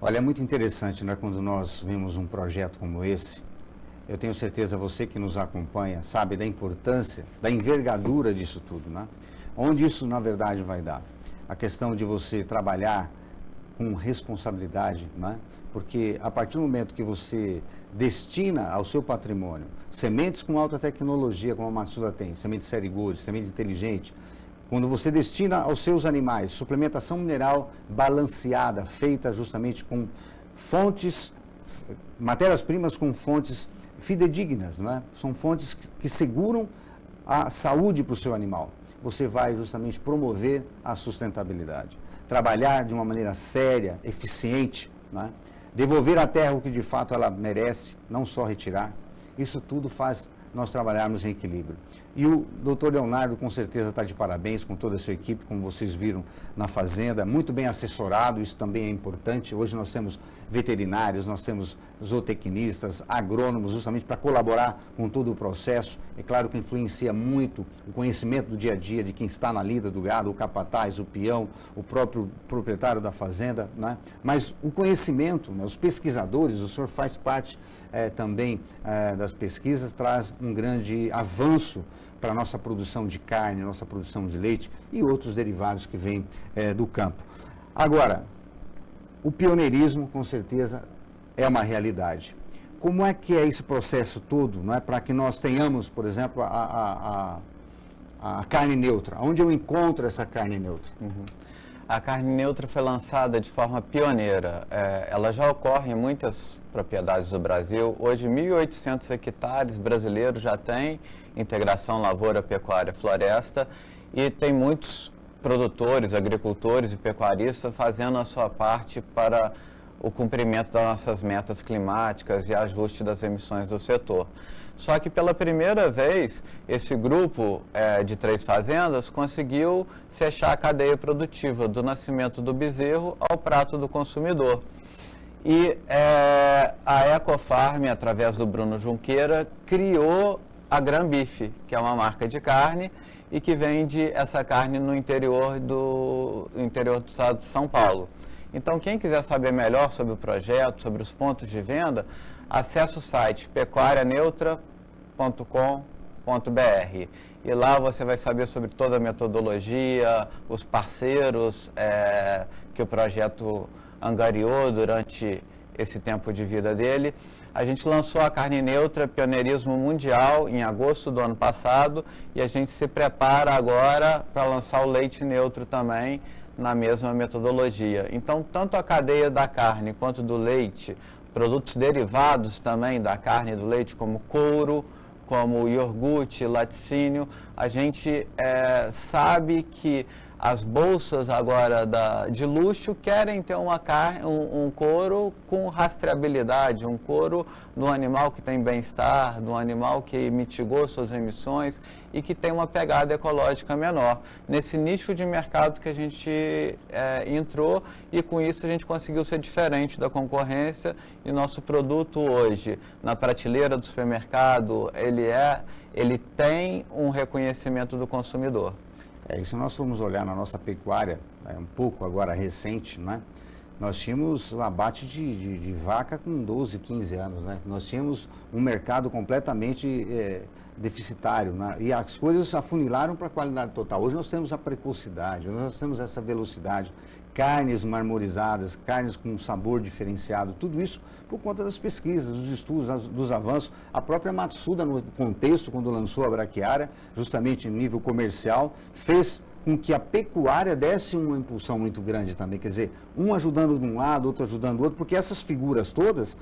Olha, é muito interessante, né, quando nós vimos um projeto como esse. Eu tenho certeza, você que nos acompanha, sabe da importância, da envergadura disso tudo, né? Onde isso, na verdade, vai dar? A questão de você trabalhar com responsabilidade, né? Porque a partir do momento que você destina ao seu patrimônio sementes com alta tecnologia, como a Matsuda tem, semente série Gold, semente inteligente, quando você destina aos seus animais suplementação mineral balanceada, feita justamente com fontes, matérias-primas com fontes fidedignas, não é? São fontes que seguram a saúde para o seu animal. Você vai justamente promover a sustentabilidade. Trabalhar de uma maneira séria, eficiente, não é? Devolver à terra o que de fato ela merece, não só retirar. Isso tudo faz nós trabalharmos em equilíbrio. E o doutor Leonardo, com certeza, está de parabéns com toda a sua equipe, como vocês viram na fazenda, muito bem assessorado, isso também é importante. Hoje nós temos veterinários, nós temos zootecnistas, agrônomos, justamente para colaborar com todo o processo. É claro que influencia muito o conhecimento do dia a dia de quem está na lida do gado, o capataz, o peão, o próprio proprietário da fazenda, né? Mas o conhecimento, né? Os pesquisadores, o senhor faz parte também das pesquisas, traz um grande avanço para a nossa produção de carne, nossa produção de leite e outros derivados que vêm do campo. Agora, o pioneirismo, com certeza, é uma realidade. Como é que é esse processo todo, não é, para que nós tenhamos, por exemplo, a carne neutra? Onde eu encontro essa carne neutra? Uhum. A carne neutra foi lançada de forma pioneira. Ela já ocorre em muitas propriedades do Brasil. Hoje, 1.800 hectares brasileiros já têm integração lavoura, pecuária, floresta, e tem muitos produtores, agricultores e pecuaristas fazendo a sua parte para o cumprimento das nossas metas climáticas e ajuste das emissões do setor. Só que pela primeira vez, esse grupo de 3 fazendas conseguiu fechar a cadeia produtiva do nascimento do bezerro ao prato do consumidor. E a Ecofarm, através do Bruno Junqueira, criou a Granbife, que é uma marca de carne e que vende essa carne no interior do estado de São Paulo. Então, quem quiser saber melhor sobre o projeto, sobre os pontos de venda, acesse o site pecuarianeutra.com.br e lá você vai saber sobre toda a metodologia, os parceiros que o projeto angariou durante esse tempo de vida dele. A gente lançou a carne neutra, pioneirismo mundial, em agosto do ano passado, e a gente se prepara agora para lançar o leite neutro também, na mesma metodologia. Então, tanto a cadeia da carne quanto do leite, produtos derivados também da carne e do leite, como couro, como iogurte, laticínio, a gente sabe que as bolsas agora de luxo querem ter um couro com rastreabilidade, um couro do animal que tem bem-estar, do animal que mitigou suas emissões e que tem uma pegada ecológica menor. Nesse nicho de mercado que a gente entrou, e com isso a gente conseguiu ser diferente da concorrência, e nosso produto hoje, na prateleira do supermercado, ele tem um reconhecimento do consumidor. Se nós formos olhar na nossa pecuária, um pouco agora recente, né? Nós tínhamos o abate de vaca com 12, 15 anos, né? Nós tínhamos um mercado completamente deficitário, né? E as coisas afunilaram para a qualidade total. Hoje nós temos a precocidade, hoje nós temos essa velocidade, carnes marmorizadas, carnes com sabor diferenciado, tudo isso por conta das pesquisas, dos estudos, dos avanços. A própria Matsuda, no contexto, quando lançou a braquiária, justamente em nível comercial, fez com que a pecuária desse uma impulsão muito grande também, quer dizer, um ajudando de um lado, outro ajudando do outro, porque essas figuras todas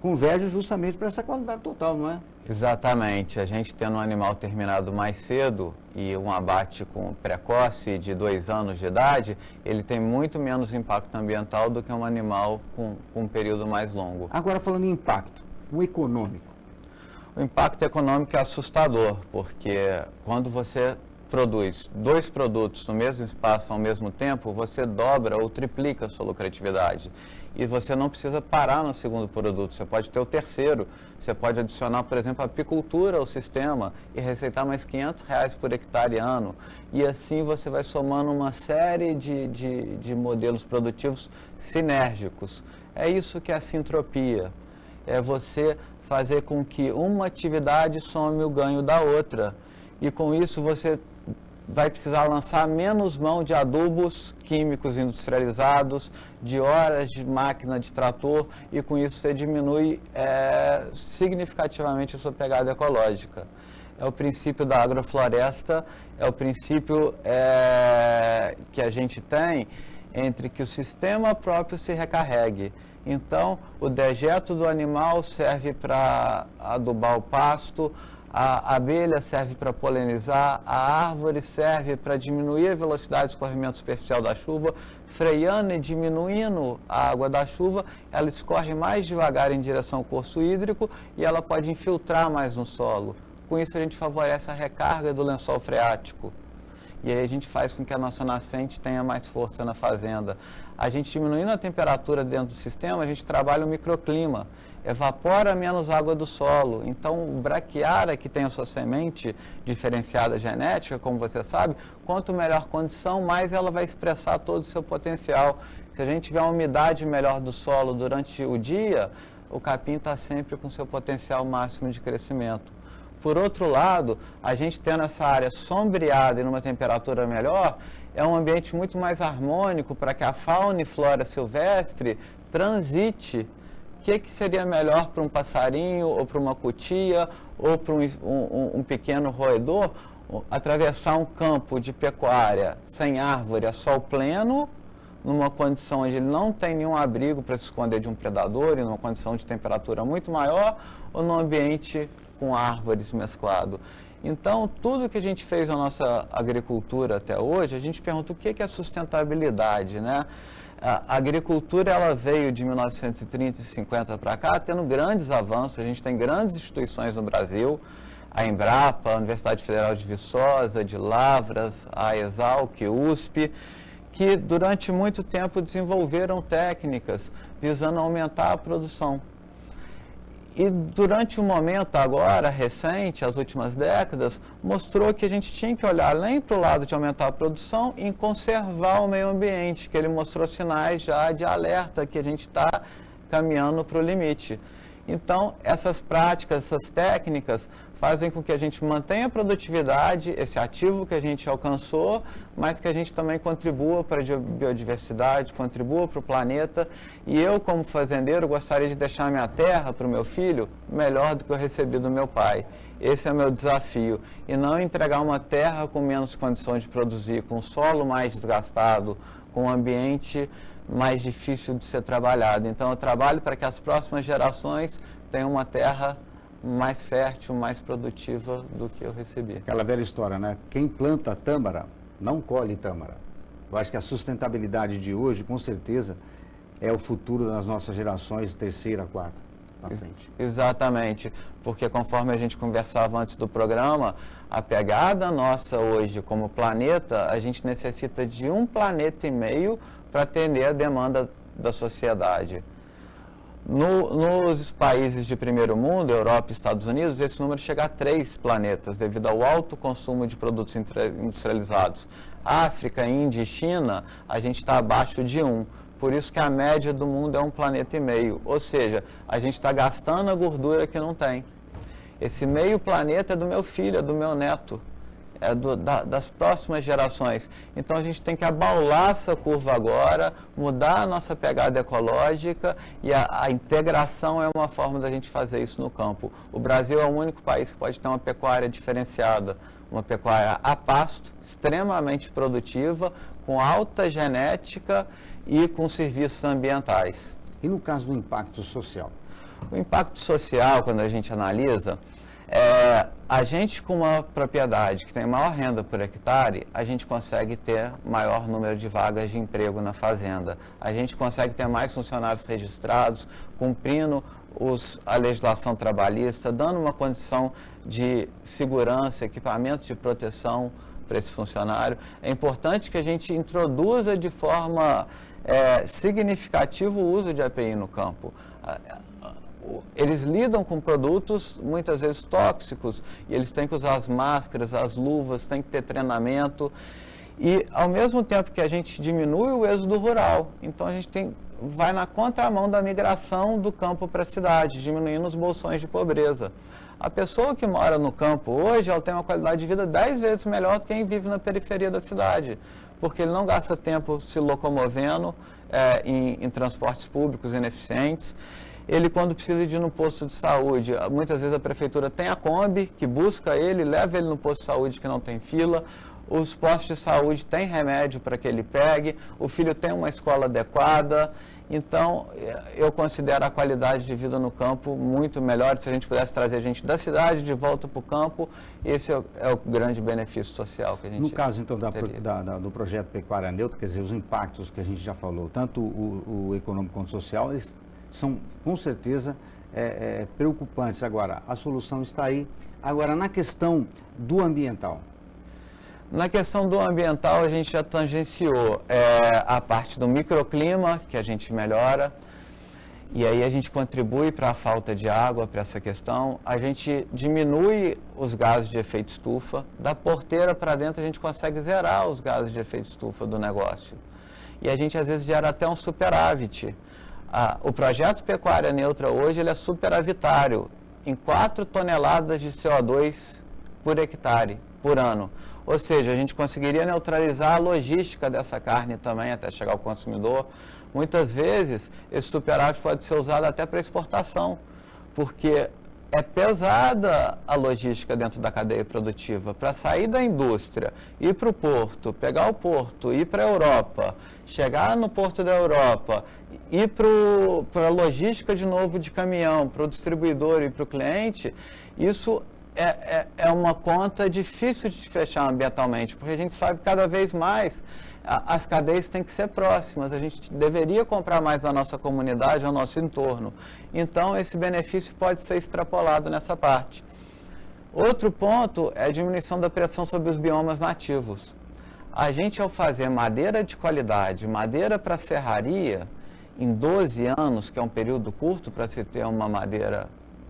convergem justamente para essa qualidade total, não é? Exatamente. A gente tendo um animal terminado mais cedo e um abate precoce de 2 anos de idade, ele tem muito menos impacto ambiental do que um animal com um período mais longo. Agora, falando em impacto, o econômico. O impacto econômico é assustador, porque quando você produz 2 produtos no mesmo espaço ao mesmo tempo, você dobra ou triplica a sua lucratividade. E você não precisa parar no segundo produto, você pode ter o terceiro, você pode adicionar, por exemplo, a apicultura ao sistema e receitar mais R$500 por hectare ano. E assim você vai somando uma série de modelos produtivos sinérgicos. É isso que é a sintropia, é você fazer com que uma atividade some o ganho da outra. E com isso você vai precisar lançar menos mão de adubos químicos industrializados, de horas de máquina de trator, e com isso você diminui significativamente a sua pegada ecológica. É o princípio da agrofloresta, é o princípio que a gente tem entre que o sistema próprio se recarregue. Então, o dejeto do animal serve para adubar o pasto, a abelha serve para polinizar, a árvore serve para diminuir a velocidade de escorrimento superficial da chuva, freando e diminuindo a água da chuva, ela escorre mais devagar em direção ao curso hídrico e ela pode infiltrar mais no solo. Com isso a gente favorece a recarga do lençol freático. E aí a gente faz com que a nossa nascente tenha mais força na fazenda. A gente diminuindo a temperatura dentro do sistema, a gente trabalha o microclima, evapora menos água do solo. Então, o braquiária que tem a sua semente diferenciada genética, como você sabe, quanto melhor condição, mais ela vai expressar todo o seu potencial. Se a gente tiver uma umidade melhor do solo durante o dia, o capim está sempre com seu potencial máximo de crescimento. Por outro lado, a gente tendo essa área sombreada e numa temperatura melhor, é um ambiente muito mais harmônico para que a fauna e flora silvestre transite. O que seria melhor para um passarinho, ou para uma cutia, ou para um pequeno roedor? Atravessar um campo de pecuária sem árvore a sol pleno, numa condição onde ele não tem nenhum abrigo para se esconder de um predador, e numa condição de temperatura muito maior, ou num ambiente com árvores mesclado. Então, tudo que a gente fez na nossa agricultura até hoje, a gente pergunta o que é sustentabilidade, né? A agricultura, ela veio de 1930 e 50 para cá, tendo grandes avanços. A gente tem grandes instituições no Brasil, a Embrapa, a Universidade Federal de Viçosa, de Lavras, a Exalc, USP, que durante muito tempo desenvolveram técnicas visando aumentar a produção. E durante um momento agora, recente, as últimas décadas, mostrou que a gente tinha que olhar além para o lado de aumentar a produção e conservar o meio ambiente, que ele mostrou sinais já de alerta que a gente está caminhando para o limite. Então, essas práticas, essas técnicas fazem com que a gente mantenha a produtividade, esse ativo que a gente alcançou, mas que a gente também contribua para a biodiversidade, contribua para o planeta. E eu, como fazendeiro, gostaria de deixar a minha terra para o meu filho melhor do que eu recebi do meu pai. Esse é o meu desafio. E não entregar uma terra com menos condições de produzir, com o solo mais desgastado, com um ambiente mais difícil de ser trabalhado. Então, eu trabalho para que as próximas gerações tenham uma terra mais fértil, mais produtiva do que eu recebi. Aquela velha história, né? Quem planta tâmara, não colhe tâmara. Eu acho que a sustentabilidade de hoje, com certeza, é o futuro das nossas gerações, terceira, quarta, para frente. Exatamente, porque conforme a gente conversava antes do programa, a pegada nossa hoje como planeta, a gente necessita de 1,5 planeta para atender a demanda da sociedade. Nos países de primeiro mundo, Europa e Estados Unidos, esse número chega a 3 planetas, devido ao alto consumo de produtos industrializados. África, Índia e China, a gente está abaixo de 1. Por isso que a média do mundo é 1,5 planeta. Ou seja, a gente está gastando a gordura que não tem. Esse meio planeta é do meu filho, é do meu neto, é das próximas gerações. Então a gente tem que abaular essa curva agora, mudar a nossa pegada ecológica, e a integração é uma forma da gente fazer isso no campo. O Brasil é o único país que pode ter uma pecuária diferenciada, uma pecuária a pasto, extremamente produtiva, com alta genética e com serviços ambientais. E no caso do impacto social? O impacto social, quando a gente analisa, a gente com uma propriedade que tem maior renda por hectare, a gente consegue ter maior número de vagas de emprego na fazenda. A gente consegue ter mais funcionários registrados, cumprindo a legislação trabalhista, dando uma condição de segurança, equipamentos de proteção para esse funcionário. É importante que a gente introduza de forma significativa o uso de API no campo. Eles lidam com produtos muitas vezes tóxicos e eles têm que usar as máscaras, as luvas, têm que ter treinamento. E ao mesmo tempo que a gente diminui o êxodo rural, então a gente vai na contramão da migração do campo para a cidade, diminuindo os bolsões de pobreza. A pessoa que mora no campo hoje, ela tem uma qualidade de vida 10 vezes melhor do que quem vive na periferia da cidade, porque ele não gasta tempo se locomovendo em transportes públicos ineficientes. Ele, quando precisa de ir no posto de saúde, muitas vezes a prefeitura tem a Kombi, que busca ele, leva ele no posto de saúde que não tem fila. Os postos de saúde têm remédio para que ele pegue, o filho tem uma escola adequada. Então, eu considero a qualidade de vida no campo muito melhor. Se a gente pudesse trazer gente da cidade de volta para o campo, esse é o grande benefício social que a gente No caso, então, teria. do projeto Pecuária Neutra, quer dizer, os impactos que a gente já falou, tanto o econômico quanto o social, eles são, com certeza, preocupantes. Agora, a solução está aí. Agora, na questão do ambiental. Na questão do ambiental, a gente já tangenciou a parte do microclima, que a gente melhora, e aí a gente contribui para a falta de água, para essa questão. A gente diminui os gases de efeito estufa. Da porteira para dentro, a gente consegue zerar os gases de efeito estufa do negócio. E a gente, às vezes, gera até um superávit. O projeto Pecuária Neutra hoje ele é superavitário em 4 toneladas de CO2 por hectare, por ano. Ou seja, a gente conseguiria neutralizar a logística dessa carne também até chegar ao consumidor. Muitas vezes, esse superávit pode ser usado até para exportação, porque é pesada a logística dentro da cadeia produtiva. Para sair da indústria, ir para o porto, pegar o porto, ir para a Europa, chegar no porto da Europa, ir para a logística de novo de caminhão, para o distribuidor e para o cliente, isso é uma conta difícil de fechar ambientalmente, porque a gente sabe que cada vez mais as cadeias têm que ser próximas, a gente deveria comprar mais da nossa comunidade, ao nosso entorno. Então, esse benefício pode ser extrapolado nessa parte. Outro ponto é a diminuição da pressão sobre os biomas nativos. A gente, ao fazer madeira de qualidade, madeira para serraria, em 12 anos, que é um período curto para se ter uma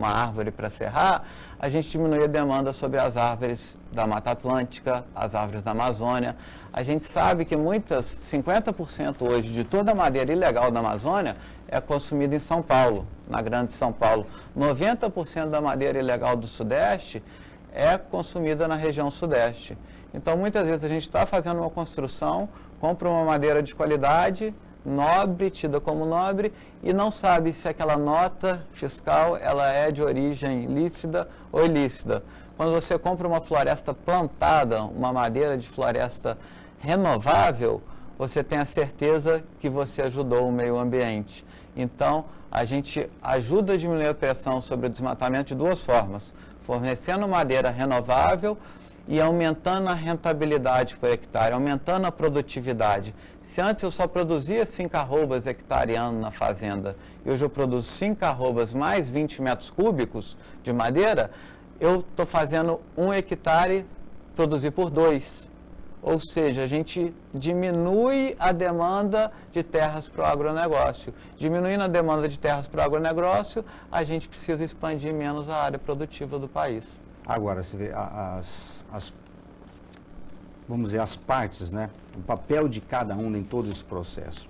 árvore para serrar, a gente diminui a demanda sobre as árvores da Mata Atlântica, as árvores da Amazônia. A gente sabe que 50% hoje de toda a madeira ilegal da Amazônia é consumida em São Paulo, na Grande São Paulo. 90% da madeira ilegal do Sudeste é consumida na região Sudeste. Então, muitas vezes a gente está fazendo uma construção, compra uma madeira de qualidade, nobre, tida como nobre, e não sabe se aquela nota fiscal ela é de origem lícita ou ilícita. Quando você compra uma floresta plantada, uma madeira de floresta renovável, você tem a certeza que você ajudou o meio ambiente. Então, a gente ajuda a diminuir a pressão sobre o desmatamento de 2 formas, fornecendo madeira renovável e aumentando a rentabilidade por hectare, aumentando a produtividade. Se antes eu só produzia 5 arrobas hectare ano na fazenda, e hoje eu produzo 5 arrobas mais 20 metros cúbicos de madeira, eu estou fazendo 1 hectare produzir por 2. Ou seja, a gente diminui a demanda de terras para o agronegócio. Diminuindo a demanda de terras para o agronegócio, a gente precisa expandir menos a área produtiva do país. Agora, você vê vamos dizer, as partes, né? O papel de cada um em todo esse processo.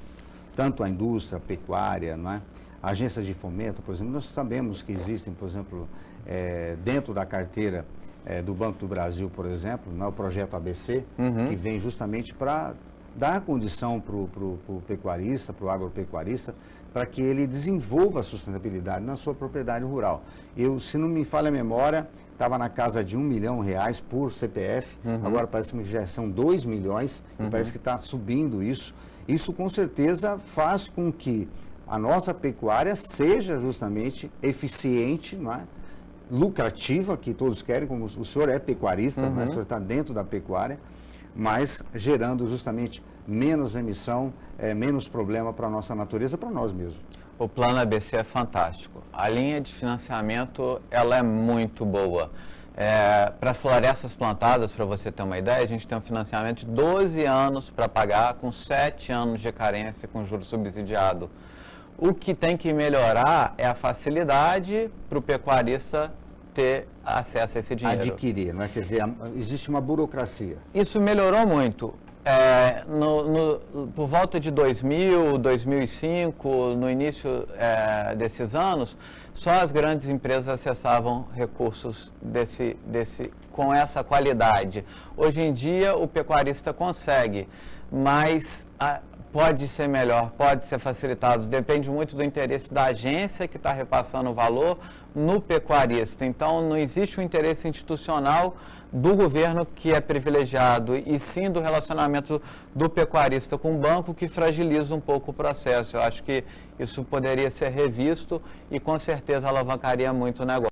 Tanto a indústria, a pecuária, não é? Agências de fomento, por exemplo, nós sabemos que existem, por exemplo, dentro da carteira do Banco do Brasil, por exemplo, o projeto ABC, que vem justamente para dar condição para o pecuarista, para o agropecuarista, para que ele desenvolva a sustentabilidade na sua propriedade rural. Eu, se não me falha a memória, estava na casa de R$1 milhão por CPF, agora parece que já são 2 milhões, e parece que está subindo isso. Isso com certeza faz com que a nossa pecuária seja justamente eficiente, não é? Lucrativa, que todos querem, como o senhor é pecuarista, né? O senhor está dentro da pecuária, mas gerando justamente menos emissão, menos problema para a nossa natureza, para nós mesmos. O plano ABC é fantástico. A linha de financiamento, ela é muito boa. Para florestas plantadas, para você ter uma ideia, a gente tem um financiamento de 12 anos para pagar, com 7 anos de carência com juros subsidiado. O que tem que melhorar é a facilidade para o pecuarista ter acesso a esse dinheiro. Adquirir, não é? Quer dizer, existe uma burocracia. Isso melhorou muito. Por volta de 2000, 2005, no início desses anos, só as grandes empresas acessavam recursos com essa qualidade. Hoje em dia, o pecuarista consegue, mas pode ser melhor, pode ser facilitado, depende muito do interesse da agência que está repassando o valor no pecuarista. Então, não existe um interesse institucional do governo que é privilegiado, e sim do relacionamento do pecuarista com o banco, que fragiliza um pouco o processo. Eu acho que isso poderia ser revisto e com certeza alavancaria muito o negócio.